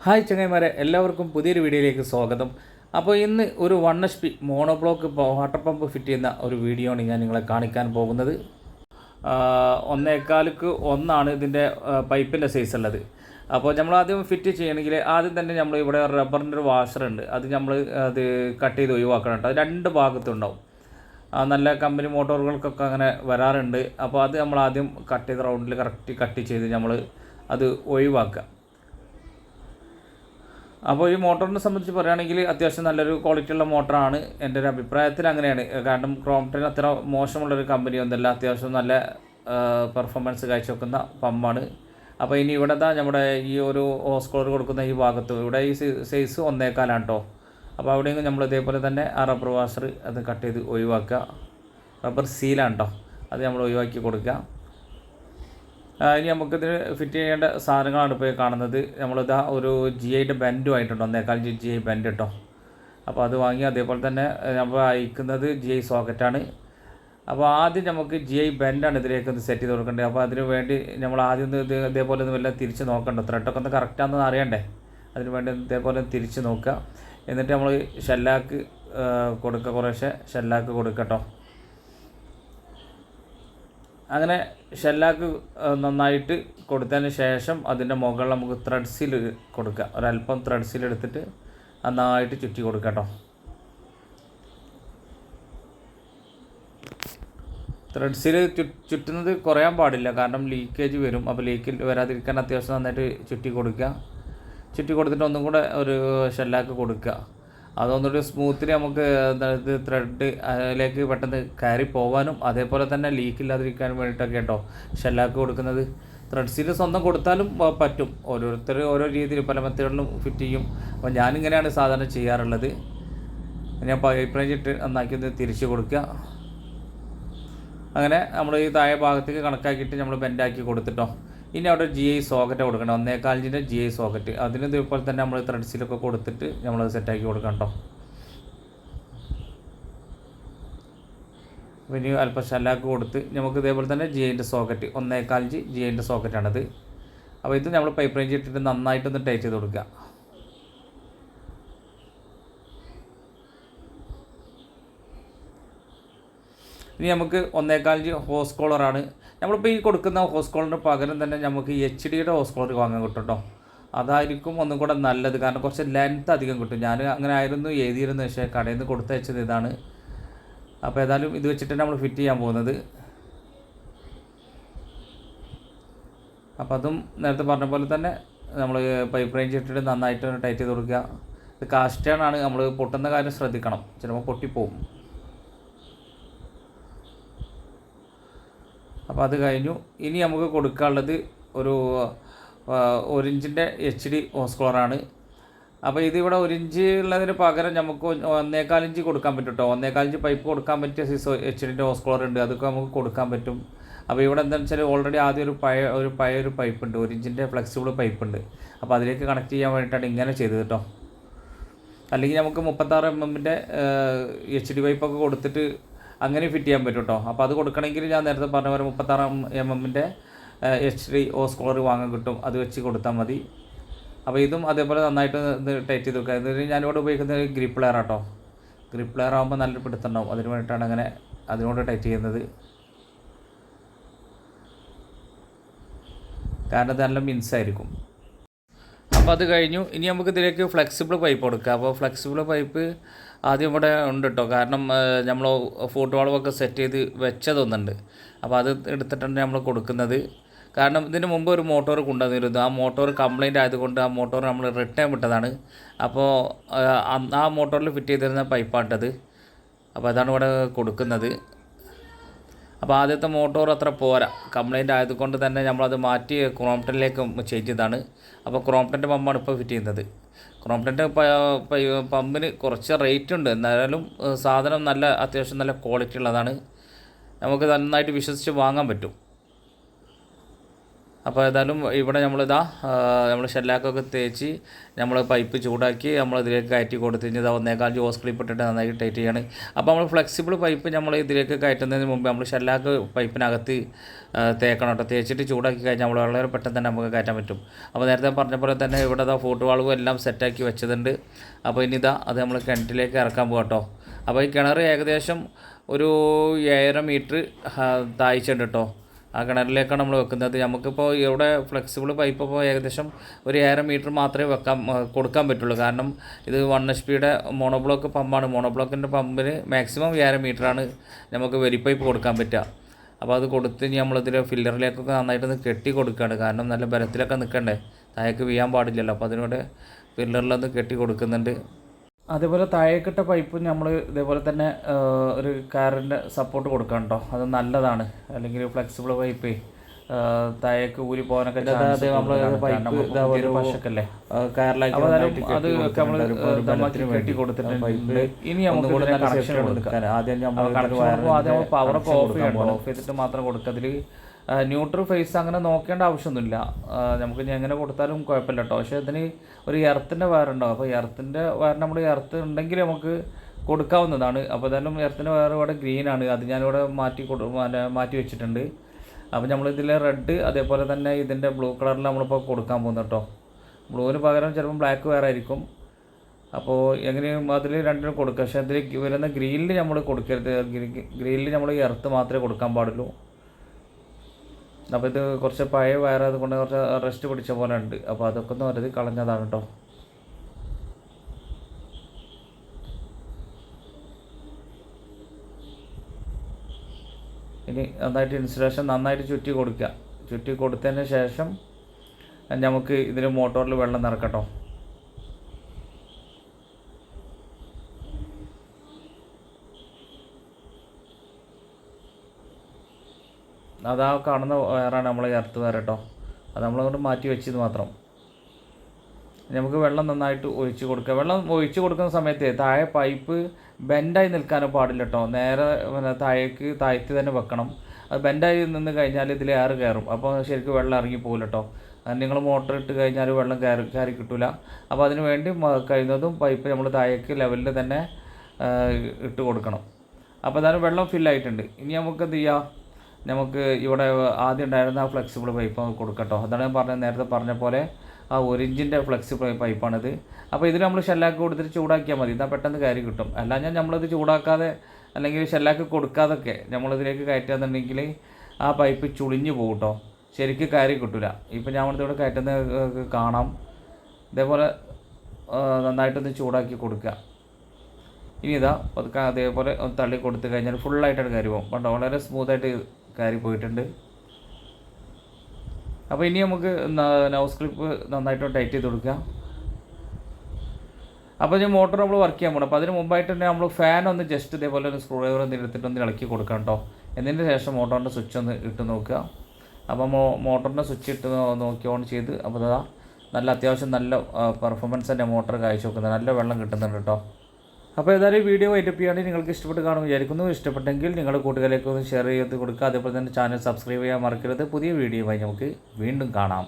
Hi ചങ്ങായിമാരെ, എല്ലാവർക്കും പുതിയൊരു വീഡിയോയിലേക്ക് സ്വാഗതം. അപ്പോൾ ഇന്ന് ഒരു 1 HP monoblock water pump fit ചെയ്യുന്ന ഒരു വീഡിയോ ആണ് ഞാൻ നിങ്ങളെ കാണിക്കാൻ പോകുന്നത്. 1.25 1 ഇതിൻ്റെ പൈപ്പിൻ്റെ സൈസ് ഉള്ളത്. അപ്പോൾ നമ്മൾ ആദ്യം ഫിറ്റ് ചെയ്യണമെങ്കിൽ ആദ്യം തന്നെ നമ്മൾ ഇവിടെ റബ്ബറിൻ്റെ ഒരു വാഷറുണ്ട്, അത് നമ്മൾ അത് കട്ട് ചെയ്ത് ഒഴിവാക്കണം കേട്ടോ. അത് രണ്ട് ഭാഗത്തുണ്ടാവും. നല്ല കമ്പനി മോട്ടോറുകൾക്കൊക്കെ അങ്ങനെ വരാറുണ്ട്. അപ്പോൾ അത് നമ്മൾ ആദ്യം കട്ട് ചെയ്ത് റൗണ്ടിൽ കറക്റ്റ് കട്ട് ചെയ്ത് നമ്മൾ അത് ഒഴിവാക്കുക. അപ്പോൾ ഈ മോട്ടറിനെ സംബന്ധിച്ച് പറയുകയാണെങ്കിൽ അത്യാവശ്യം നല്ലൊരു ക്വാളിറ്റിയുള്ള മോട്ടറാണ്. എൻ്റെ ഒരു അഭിപ്രായത്തിൽ അങ്ങനെയാണ്. കാരണം ക്രോംപ്ടൺ അത്ര മോശമുള്ളൊരു കമ്പനിയൊന്നുമല്ല, അത്യാവശ്യം നല്ല പെർഫോമൻസ് കാഴ്ചവെക്കുന്ന പമ്പാണ്. അപ്പോൾ ഇനി ഇവിടെ നമ്മുടെ ഈ ഒരു ഹോസ് കോളർ കൊടുക്കുന്ന ഈ ഭാഗത്ത് ഇവിടെ ഈ സൈസ് 1.25 കേട്ടോ. അപ്പോൾ അവിടെയും നമ്മൾ ഇതേപോലെ തന്നെ ആ റബ്ബർ വാഷർ അത് കട്ട് ചെയ്ത് ഒഴിവാക്കുക. റബ്ബർ സീലാണ് കേട്ടോ, അത് നമ്മൾ ഒഴിവാക്കി കൊടുക്കുക. ഇനി നമുക്കിതിന് ഫിറ്റ് ചെയ്യേണ്ട സാധനങ്ങളാണ് ഇപ്പോൾ കാണുന്നത്. നമ്മളിതാ ഒരു GIയുടെ ബെൻഡുമായിട്ടുണ്ട്, 1.25 GI ബെൻഡ് കേട്ടോ. അപ്പോൾ അത് വാങ്ങി അതേപോലെ തന്നെ നമ്മൾ അയക്കുന്നത് GI സോക്കറ്റാണ്. അപ്പോൾ ആദ്യം നമുക്ക് GI ബെൻഡാണ് ഇതിലേക്ക് ഒന്ന് സെറ്റ് ചെയ്ത് കൊടുക്കേണ്ടത്. അപ്പോൾ അതിന് വേണ്ടി നമ്മൾ ആദ്യം ഇതേപോലെ ഒന്ന് വല്ല തിരിച്ച് നോക്കണ്ട, ത്രെഡൊക്കെ ഒന്ന് കറക്റ്റാണെന്ന് അറിയണ്ടേ. അതിന് വേണ്ടി ഇതേപോലെ തിരിച്ച് നോക്കുക. എന്നിട്ട് നമ്മൾ ഷെല്ലാക്ക് കൊടുക്കുക, കുറേശ്ശെ ഷെല്ലാക്ക് കൊടുക്കുക കേട്ടോ. അങ്ങനെ ഷെല്ലാക്ക് നന്നായിട്ട് കൊടുത്തതിന് ശേഷം അതിൻ്റെ മുകളിൽ നമുക്ക് ത്രെഡ്സിൽ കൊടുക്കുക. ഒരല്പം ത്രെഡ്സിൽ എടുത്തിട്ട് നന്നായിട്ട് ചുറ്റി കൊടുക്കുക കേട്ടോ. ത്രെഡ്സിൽ ചുറ്റുന്നത് കുറയാൻ പാടില്ല, കാരണം ലീക്കേജ് വരും. അപ്പോൾ ലീക്കിൽ വരാതിരിക്കാൻ അത്യാവശ്യം നന്നായിട്ട് ചുറ്റി കൊടുക്കുക. ചുറ്റി കൊടുത്തിട്ട് ഒന്നും കൂടെ ഒരു ഷെല്ലാക്ക് കൊടുക്കുക. അതൊന്നുകൂടി സ്മൂത്തിൽ നമുക്ക് ത്രെഡ് അതിലേക്ക് പെട്ടെന്ന് കയറി പോകാനും അതേപോലെ തന്നെ ലീക്കില്ലാതിരിക്കാനും വേണ്ടിയിട്ടൊക്കെ കേട്ടോ ഷെല്ലാക്ക് കൊടുക്കുന്നത്. ത്രെഡ്സിൽ സ്വന്തം കൊടുത്താലും പറ്റും, ഓരോരുത്തർ ഓരോ രീതിയിൽ പല മെത്തേഡിലും ഫിറ്റ് ചെയ്യും. അപ്പോൾ ഞാനിങ്ങനെയാണ് സാധാരണ ചെയ്യാറുള്ളത്. ഞാൻ പൈപ്പ് റേഞ്ച് ഇട്ട് നന്നാക്കി ഒന്ന് തിരിച്ച് കൊടുക്കുക. അങ്ങനെ നമ്മൾ ഈ താഴെ ഭാഗത്തേക്ക് കണക്കാക്കിയിട്ട് നമ്മൾ ബെൻഡാക്കി കൊടുത്തിട്ടോ. ഇനി അവിടെ GI സോക്കറ്റ് കൊടുക്കണം, 1.25 GI സോക്കറ്റ്. അതിന് ഇതേപോലെ തന്നെ നമ്മൾ ത്രെഡ്സിലൊക്കെ കൊടുത്തിട്ട് നമ്മളത് സെറ്റാക്കി കൊടുക്കണം കേട്ടോ. അപ്പോൾ ഇനി അല്പം ഷെല്ലാക്ക് കൊടുത്ത് നമുക്ക് ഇതേപോലെ തന്നെ GIൻ്റെ സോക്കറ്റ് 1.25 GIൻ്റെ സോക്കറ്റാണിത്. അപ്പോൾ ഇത് നമ്മൾ പൈപ്പ് റേഞ്ച് ഇട്ടിട്ട് നന്നായിട്ടൊന്ന് ടൈറ്റ് ചെയ്ത് കൊടുക്കുക. ഇനി നമുക്ക് 1.25 ഹോസ് കോളറാണ്. നമ്മളിപ്പോൾ ഈ കൊടുക്കുന്ന ഹോസ് കോളറിന് പകരം തന്നെ നമുക്ക് HDയുടെ ഹോസ് കോളർ വാങ്ങാൻ കിട്ടും കേട്ടോ. അതായിരിക്കും ഒന്നും കൂടെ നല്ലത്, കാരണം കുറച്ച് ലെങ്ത്ത് അധികം കിട്ടും. ഞാൻ അങ്ങനെ ആയിരുന്നു എഴുതിയിരുന്നു, പക്ഷേ കടയിൽ നിന്ന് കൊടുത്തയച്ചത് ഇതാണ്. അപ്പോൾ ഏതായാലും ഇത് വെച്ചിട്ട് നമ്മൾ ഫിറ്റ് ചെയ്യാൻ പോകുന്നത്. അപ്പോൾ അതും നേരത്തെ പറഞ്ഞ പോലെ തന്നെ നമ്മൾ പൈപ്പ് റേഞ്ച് ഇട്ടിട്ട് നന്നായിട്ട് ടൈറ്റ് ചെയ്ത് കൊടുക്കുക. ഇത് കാസ്റ്റേണാണ്, നമ്മൾ പൊട്ടുന്ന കാര്യം ശ്രദ്ധിക്കണം, ചിലപ്പോൾ പൊട്ടിപ്പോവും. അപ്പോൾ അത് കഴിഞ്ഞു. ഇനി നമുക്ക് കൊടുക്കാനുള്ളത് ഒരു 1 ഇഞ്ചിൻ്റെ HD ഹോസ് കോളറാണ്. അപ്പോൾ ഇതിവിടെ 1 ഇഞ്ച് ഉള്ളതിന് പകരം നമുക്ക് 1.25 ഇഞ്ച് കൊടുക്കാൻ പറ്റും കേട്ടോ. 1.25 ഇഞ്ച് പൈപ്പ് കൊടുക്കാൻ പറ്റിയ HDൻ്റെ ഹോസ് കോളർ ഉണ്ട്, അതൊക്കെ നമുക്ക് കൊടുക്കാൻ പറ്റും. അപ്പോൾ ഇവിടെ എന്താണെന്ന് വെച്ചാൽ ഓൾറെഡി ആദ്യം ഒരു പഴയ പൈപ്പ് ഉണ്ട്, 1 ഇഞ്ചിൻ്റെ ഫ്ലെക്സിബിൾ പൈപ്പ് ഉണ്ട്. അപ്പോൾ അതിലേക്ക് കണക്ട് ചെയ്യാൻ വേണ്ടിയിട്ടാണ് ഇങ്ങനെ ചെയ്തത് കേട്ടോ. അല്ലെങ്കിൽ നമുക്ക് 36 mm HD പൈപ്പൊക്കെ കൊടുത്തിട്ട് അങ്ങനെ ഫിറ്റ് ചെയ്യാൻ പറ്റും കേട്ടോ. അപ്പോൾ അത് കൊടുക്കണമെങ്കിൽ ഞാൻ നേരത്തെ പറഞ്ഞ പോലെ 36 mm HD ഹോസ് കോളർ വാങ്ങാൻ കിട്ടും, അത് വെച്ച് കൊടുത്താൽ മതി. അപ്പോൾ ഇതും അതേപോലെ നന്നായിട്ട് ഇത് ടൈറ്റ് ചെയ്ത് വെക്കുക. ഇതിന് ഞാനിവിടെ ഉപയോഗിക്കുന്നത് ഗ്രിപ്പ് ലെയർ കേട്ടോ. ഗ്രിപ്പ് ലെയർ ആകുമ്പോൾ നല്ലൊരു പിടുത്തുണ്ടാവും, അതിന് വേണ്ടിയിട്ടാണ് അങ്ങനെ അതിനോട് ടൈറ്റ് ചെയ്യുന്നത്. കാരണം ഇത് നല്ല മിൻസായിരിക്കും. അപ്പോൾ അത് കഴിഞ്ഞു. ഇനി നമുക്ക് ഇതിലേക്ക് ഫ്ലെക്സിബിൾ പൈപ്പ് കൊടുക്കുക. അപ്പോൾ ഫ്ലെക്സിബിൾ പൈപ്പ് ആദ്യം ഇവിടെ ഉണ്ട് കേട്ടോ, കാരണം നമ്മൾ ഫുട് വളവൊക്കെ സെറ്റ് ചെയ്ത് വെച്ചതൊന്നുണ്ട്. അപ്പോൾ അത് എടുത്തിട്ടാണ് നമ്മൾ കൊടുക്കുന്നത്. കാരണം ഇതിന് മുമ്പ് ഒരു മോട്ടോർ കൊണ്ടുവന്നിരുന്നു, ആ മോട്ടോർ കംപ്ലൈൻറ്റ് ആയതുകൊണ്ട് ആ മോട്ടോർ നമ്മൾ റിട്ടേൺ വിട്ടതാണ്. അപ്പോൾ ആ മോട്ടോറിൽ ഫിറ്റ് ചെയ്തിരുന്ന പൈപ്പാട്ടത്. അപ്പോൾ അതാണ് ഇവിടെ കൊടുക്കുന്നത്. അപ്പോൾ ആദ്യത്തെ മോട്ടോർ അത്ര പോരാ, കംപ്ലൈൻറ്റ് ആയതുകൊണ്ട് തന്നെ നമ്മളത് മാറ്റി ക്രോംപ്ടണിലേക്ക് ചേഞ്ച് ചെയ്തതാണ്. അപ്പോൾ ക്രോംപ്ടൻ്റെ പമ്പാണ് ഇപ്പോൾ ഫിറ്റ് ചെയ്യുന്നത്. ക്രോംപ്ടൻ്റെ പമ്പിന് കുറച്ച് റേറ്റ് ഉണ്ട്, എന്നാലും സാധനം നല്ല അത്യാവശ്യം നല്ല ക്വാളിറ്റി ഉള്ളതാണ്, നമുക്ക് നന്നായിട്ട് വിശ്വസിച്ച് വാങ്ങാൻ പറ്റും. അപ്പോൾ ഏതായാലും ഇവിടെ നമ്മളിതാ നമ്മൾ ഷെല്ലാക്കൊക്കെ തേച്ച് നമ്മൾ പൈപ്പ് ചൂടാക്കി നമ്മൾ ഇതിലേക്ക് കയറ്റി കൊടുത്ത് ഇതാ 1.25 ഹോസ് ക്ലിപ്പ് ഇട്ടിട്ട് നന്നായി ടൈറ്റ് ചെയ്യാണ്. അപ്പോൾ നമ്മൾ ഫ്ലെക്സിബിൾ പൈപ്പ് നമ്മൾ ഇതിലേക്ക് കയറ്റുന്നതിന് മുമ്പ് നമ്മൾ ഷെല്ലാക്ക് പൈപ്പിനകത്ത് തേക്കണം കേട്ടോ. തേച്ചിട്ട് ചൂടാക്കി കഴിഞ്ഞാൽ നമ്മൾ വളരെ പെട്ടെന്ന് തന്നെ നമുക്ക് കയറ്റാൻ പറ്റും. അപ്പോൾ നേരത്തെ പറഞ്ഞ പോലെ തന്നെ ഇവിടെ ഇതാ ഫൂട്ട് വാൾവും എല്ലാം സെറ്റാക്കി വെച്ചതുണ്ട്. അപ്പോൾ ഇനി ഇതാ അത് നമ്മൾ കിണറ്റിലേക്ക് ഇറക്കാൻ പോകാം കേട്ടോ. അപ്പോൾ ഈ കിണർ ഏകദേശം ഒരു 7.5 മീറ്റർ താഴ്ചയുണ്ട് കേട്ടോ. ആ കിണറിലേക്കാണ് നമ്മൾ വെക്കുന്നത്. നമുക്കിപ്പോൾ ഇവിടെ ഫ്ലെക്സിബിൾ പൈപ്പ് ഇപ്പോൾ ഏകദേശം ഒരു 7.5 മീറ്റർ മാത്രമേ കൊടുക്കാൻ പറ്റുള്ളൂ. കാരണം ഇത് 1 HP മോണോബ്ലോക്ക് പമ്പാണ്. മോണോബ്ലോക്കിൻ്റെ പമ്പിന് മാക്സിമം 7.5 മീറ്ററാണ് നമുക്ക് വെരി പൈപ്പ് കൊടുക്കാൻ പറ്റുക. അപ്പോൾ അത് കൊടുത്ത് ഇനി നമ്മളിതിൽ ഫില്ലറിലേക്കൊക്കെ നന്നായിട്ടൊന്ന് കെട്ടി കൊടുക്കുകയാണ്. കാരണം നല്ല ബലത്തിലൊക്കെ നിൽക്കണ്ടേ, താഴേക്ക് വീഴാൻ പാടില്ലല്ലോ. അപ്പോൾ അതിനോട് ഫില്ലറിലൊന്ന് കെട്ടി കൊടുക്കുന്നുണ്ട്. അതേപോലെ താഴേക്കിട്ട പൈപ്പ് നമ്മൾ ഇതേപോലെ തന്നെ ഒരു കാറിൻ്റെ സപ്പോർട്ട് കൊടുക്കണം കേട്ടോ. അത് നല്ലതാണ്. അല്ലെങ്കിൽ ഫ്ലെക്സിബിൾ പൈപ്പ് താഴേക്ക് ഊരി പോകാനൊക്കെ പശക്കല്ലേ കാറിലേക്ക് കെട്ടി കൊടുത്തിട്ടുണ്ട്. ഇനി നമുക്ക് കണക്ഷൻ കൊടുക്കാം. ആദ്യം പവറൊക്കെ ഓഫ് ചെയ്യണം. ഓഫ് ചെയ്തിട്ട് മാത്രം കൊടുക്കുക. അതിൽ ന്യൂട്രൽ ഫേസ് അങ്ങനെ നോക്കേണ്ട ആവശ്യമൊന്നുമില്ല. നമുക്ക് ഇനി എങ്ങനെ കൊടുത്താലും കുഴപ്പമില്ല കേട്ടോ. പക്ഷേ ഇതിന് ഒരു എർത്തിൻ്റെ വയറുണ്ടാവും. അപ്പോൾ എർത്തിൻ്റെ വയർ നമ്മൾ എർത്ത് ഉണ്ടെങ്കിൽ നമുക്ക് കൊടുക്കാവുന്നതാണ്. അപ്പോൾ എന്തായാലും എർത്തിൻ്റെ വയർ ഇവിടെ ഗ്രീനാണ്. അത് ഞാനിവിടെ മാറ്റി വെച്ചിട്ടുണ്ട്. അപ്പോൾ നമ്മളിതിൽ റെഡ് അതേപോലെ തന്നെ ഇതിൻ്റെ ബ്ലൂ കളറിൽ നമ്മളിപ്പോൾ കൊടുക്കാൻ പോകുന്നു കേട്ടോ. ബ്ലൂവിന് പകരം ചിലപ്പം ബ്ലാക്ക് വയർ ആയിരിക്കും. അപ്പോൾ എങ്ങനെയും അതിൽ രണ്ടിനും കൊടുക്കുക. പക്ഷേ അതിൽ വരുന്ന ഗ്രീനിൽ നമ്മൾ കൊടുക്കരുത്. ഗ്രീനിൽ നമ്മൾ എർത്ത് മാത്രമേ കൊടുക്കാൻ പാടുള്ളൂ. അപ്പോൾ ഇത് കുറച്ച് പഴയ വയറായത് കൊണ്ട് കുറച്ച് റെസ്റ്റ് പിടിച്ച പോലെ ഉണ്ട്. അപ്പോൾ അതൊക്കെ ഒന്ന് വരുത് കളഞ്ഞതാണ് കേട്ടോ. ഇനി നന്നായിട്ട് ഇൻസുലേഷൻ നന്നായിട്ട് ചുറ്റി കൊടുക്കുക. ചുറ്റി കൊടുത്തതിന് ശേഷം നമുക്ക് ഇതിൽ മോട്ടോറിൽ വെള്ളം നിറക്കട്ടോ. അതാ കാണുന്ന വയറാണ് നമ്മൾ എർത്ത് വയർ കേട്ടോ. അത് നമ്മളതുകൊണ്ട് മാറ്റി വെച്ചത് മാത്രം. നമുക്ക് വെള്ളം നന്നായിട്ട് ഒഴിച്ച് കൊടുക്കുക. വെള്ളം ഒഴിച്ച് കൊടുക്കുന്ന സമയത്ത് താഴെ പൈപ്പ് ബെൻഡായി നിൽക്കാനും പാടില്ല കേട്ടോ. നേരെ താഴ്ത്തി തന്നെ വെക്കണം. അത് ബെൻഡായി നിന്ന് കഴിഞ്ഞാൽ ഇതിൽ എയർ കയറും. അപ്പോൾ ശരിക്കും വെള്ളം ഇറങ്ങി പോകില്ല കേട്ടോ. നിങ്ങൾ മോട്ടർ ഇട്ട് കഴിഞ്ഞാൽ വെള്ളം കയറി കിട്ടില്ല. അപ്പോൾ അതിന് വേണ്ടി കഴിയുന്നതും പൈപ്പ് നമ്മൾ താഴേക്ക് ലെവലിൽ തന്നെ ഇട്ട് കൊടുക്കണം. അപ്പോൾ അതാണ് വെള്ളം ഫില്ലായിട്ടുണ്ട്. ഇനി നമുക്ക് എന്ത് ചെയ്യാം, നമുക്ക് ഇവിടെ ആദ്യം ഉണ്ടായിരുന്ന ആ ഫ്ലെക്സിബിൾ പൈപ്പ് കൊടുക്കട്ടോ. അതാണ് ഞാൻ നേരത്തെ പറഞ്ഞ പോലെ ആ 1 ഇഞ്ചിൻ്റെ ഫ്ലെക്സിബിൾ പൈപ്പാണിത്. അപ്പോൾ ഇതിൽ നമ്മൾ ഷെല്ലാക്ക് കൊടുത്തിട്ട് ചൂടാക്കിയാൽ മതി. എന്നാൽ പെട്ടെന്ന് കയറി കിട്ടും. അല്ലാഞ്ഞാൽ നമ്മളിത് ചൂടാക്കാതെ അല്ലെങ്കിൽ ഷെല്ലാക്ക് കൊടുക്കാതൊക്കെ നമ്മളിതിലേക്ക് കയറ്റാന്നുണ്ടെങ്കിൽ ആ പൈപ്പ് ചുളിഞ്ഞു പോകും കേട്ടോ. ശരിക്കും കയറി കിട്ടില്ല. ഇപ്പോൾ നമ്മളിതിവിടെ കയറ്റുന്നത് കാണാം. ഇതേപോലെ നന്നായിട്ടൊന്ന് ചൂടാക്കി കൊടുക്കുക. ഇനി ഇതാ പതുക്കെ അതേപോലെ ഒന്ന് തള്ളി കൊടുത്തു കഴിഞ്ഞാൽ ഫുള്ളായിട്ടാണ് കയറി പോകും. കണ്ടോ, വളരെ സ്മൂത്തായിട്ട് കയറി പോയിട്ടുണ്ട്. അപ്പോൾ ഇനി നമുക്ക് നൗസ് ക്ലിപ്പ് നന്നായിട്ട് ടൈറ്റ് ചെയ്ത് കൊടുക്കുക. അപ്പോൾ ഈ മോട്ടർ നമ്മൾ വർക്ക് ചെയ്യാൻ പോകണം. അപ്പോൾ അതിന് മുമ്പായിട്ട് തന്നെ നമ്മൾ ഫാൻ ഒന്ന് ജസ്റ്റ് ഇതേപോലെ ഒരു സ്ക്രൂ ഡ്രൈവർ ഒന്ന് എടുത്തിട്ടൊന്ന് ഇളക്കി കൊടുക്കാം കേട്ടോ. എന്നതിന് ശേഷം മോട്ടറിൻ്റെ സ്വിച്ച് ഒന്ന് ഇട്ട് നോക്കുക. അപ്പോൾ മോട്ടറിൻ്റെ സ്വിച്ച് ഇട്ട് നോക്കി ഓൺ ചെയ്ത് അപ്പോൾ അതാ നല്ല അത്യാവശ്യം നല്ല പെർഫോമൻസ് തന്നെ മോട്ടർ കാഴ്ച വെക്കുന്നത്. നല്ല വെള്ളം കിട്ടുന്നുണ്ട് കേട്ടോ. അപ്പോൾ ഏതായാലും വീഡിയോ വൈൻഡപ്പ് ചെയ്യുകയാണെങ്കിൽ നിങ്ങൾക്ക് ഇഷ്ടപ്പെട്ട് കാണുമെന്ന് വിചാരിക്കുന്നു. ഇഷ്ടപ്പെട്ടെങ്കിൽ നിങ്ങളുടെ കൂട്ടുകാരിലേക്ക് ഒന്ന് ഷെയർ ചെയ്ത് കൊടുക്കുക. അതേപോലെ തന്നെ ചാനൽ സബ്സ്ക്രൈബ് ചെയ്യാൻ മറക്കരുത്. പുതിയ വീഡിയോയുമായി നമുക്ക് വീണ്ടും കാണാം.